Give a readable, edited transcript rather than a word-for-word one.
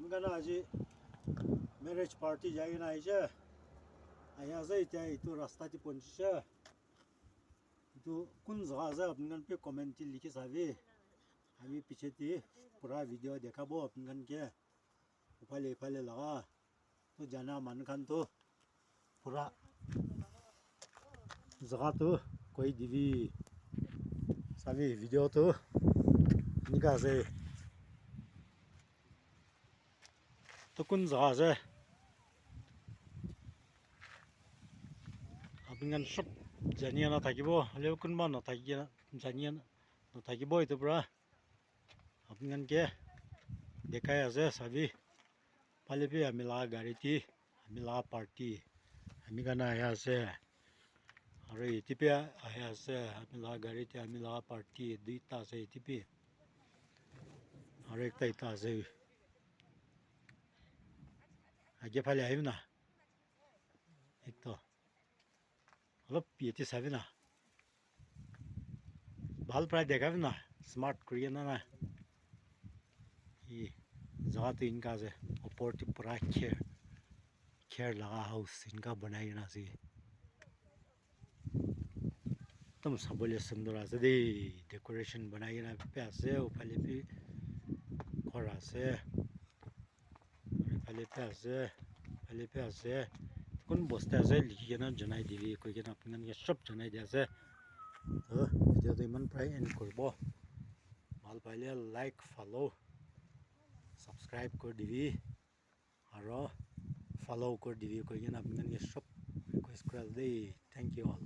apngana aji marriage party jaina aisha aya zai tai itu rasta ti poncha itu kun jagah za apngan pe comment likhi sabi ami piche ti pura video dekhabo apngan ke phale laga to jana man khan to pura जगह तो कोई दिवी सभी video तो निकाल से तो कुन जगह से अपन सब जानिया ना থাকিবो ले कुन बा ना থাকিया जानिया ना থাকিবो इतो पूरा अपन के देखाय আছে सभी पाले पे मिला गाड़ी थी मिला पार्टी हामी गाना आया আছে अरे इतिपे आया से मिला गाड़ी थी मिला पार्टी दुईटा से इतिपे और एक ता से आगे फाले आयो ना एक तो অলপ পিয়েতে সাবি না ভাল প্রায় দেখাবি না স্মার্ট করিয়ে না না ই जगह तो इनका से ऊपर तो पूरा खेर लगा हाउस इनका बनाई ना सी तुम सबले सुंदर आसे दे डेकोरेशन बनाई ना पे आसे ऊपर पे घर आसे पहले पे आसे কোন বস্তা আছে লিখি কেনা জনাই দিবি কই কেনা আপোনাক সব জনাই দিয়া আছে তো ভিডিওটো ইমান প্ৰায় এন্ড কৰিব ভাল পাইলে লাইক ফলো সাবস্ক্ৰাইব কৰি দিবি আৰু ফলো কৰি দিবি কই কেনা আপোনাক সব ৰিকুৱেষ্ট কৰা দেই থ্যাংক ইউ অল